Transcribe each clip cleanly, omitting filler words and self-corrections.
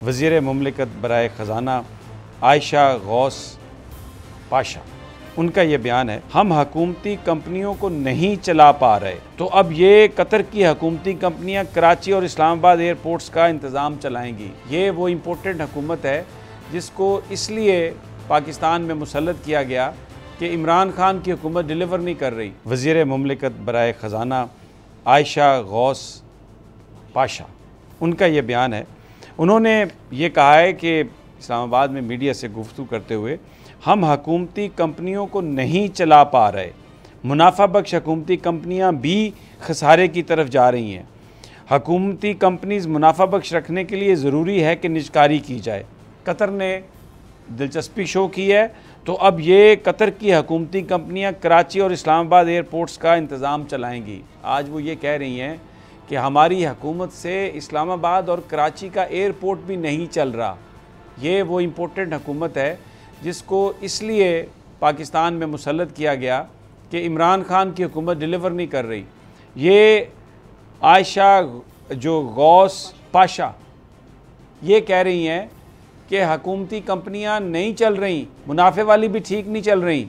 वज़ीर मुमलिकत बराए ख़ज़ाना आयशा गौस पाशा, उनका ये बयान है, हम हकूमती कंपनियों को नहीं चला पा रहे, तो अब ये कतर की हकूमती कंपनियां कराची और इस्लामाबाद एयरपोर्ट्स का इंतज़ाम चलाएंगी। ये वो इम्पोर्टेंट हुकूमत है जिसको इसलिए पाकिस्तान में मुसल्लत किया गया कि इमरान खान की हुकूमत डिलीवर नहीं कर रही। वज़ीर मुमलिकत बराए ख़ज़ाना आयशा गौस पाशा, उनका ये बयान है। उन्होंने ये कहा है कि इस्लामाबाद में मीडिया से गुफ्तगू करते हुए, हम हकूमती कंपनियों को नहीं चला पा रहे, मुनाफा बख्श हकूमती कंपनियां भी खसारे की तरफ जा रही हैं। हकूमती कंपनीज़ मुनाफा बख्श रखने के लिए ज़रूरी है कि निजकारी की जाए। कतर ने दिलचस्पी शो की है, तो अब ये कतर की हकूमती कंपनियां कराची और इस्लामाबाद एयरपोर्ट्स का इंतज़ाम चलाएंगी। आज वो ये कह रही हैं कि हमारी हुकूमत से इस्लामाबाद और कराची का एयरपोर्ट भी नहीं चल रहा। ये वो इम्पोर्टेंट हुकूमत है जिसको इसलिए पाकिस्तान में मुसल्लत किया गया कि इमरान खान की हुकूमत डिलीवर नहीं कर रही। ये आयशा जो गौस पाशा ये कह रही हैं कि हकूमती कंपनियां नहीं चल रही, मुनाफे वाली भी ठीक नहीं चल रही,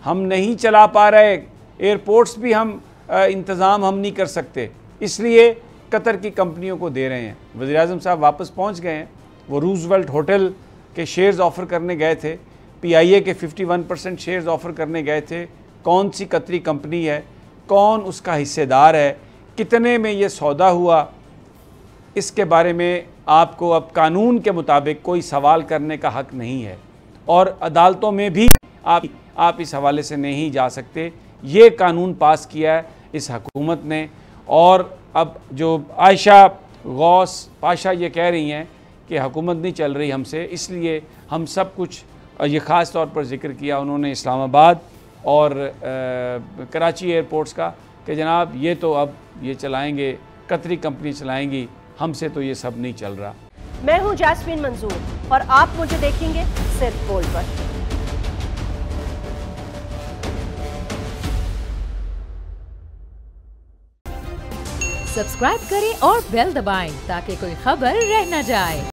हम नहीं चला पा रहे, एयरपोर्ट्स भी हम इंतज़ाम हम नहीं कर सकते, इसलिए कतर की कंपनियों को दे रहे हैं। वज़ीर-ए-आज़म साहब वापस पहुंच गए हैं। वो रूज़वेल्ट होटल के शेयर्स ऑफ़र करने गए थे, PIA के 51% शेयर्स ऑफ़र करने गए थे। कौन सी कतरी कंपनी है, कौन उसका हिस्सेदार है, कितने में ये सौदा हुआ, इसके बारे में आपको अब कानून के मुताबिक कोई सवाल करने का हक़ नहीं है और अदालतों में भी आप इस हवाले से नहीं जा सकते। ये कानून पास किया है इस हुकूमत ने। और अब जो आयशा गौस पाशा ये कह रही हैं कि हुकूमत नहीं चल रही हमसे, इसलिए हम सब कुछ, ये ख़ास तौर पर ज़िक्र किया उन्होंने इस्लामाबाद और कराची एयरपोर्ट्स का, कि जनाब ये तो अब ये चलाएंगे, कतरी कंपनी चलाएंगी, हमसे तो ये सब नहीं चल रहा। मैं हूँ जैस्मीन मंजूर और आप मुझे देखेंगे सिर्फ गोल्ड पर। सब्सक्राइब करें और बेल दबाएं ताकि कोई खबर रह न जाए।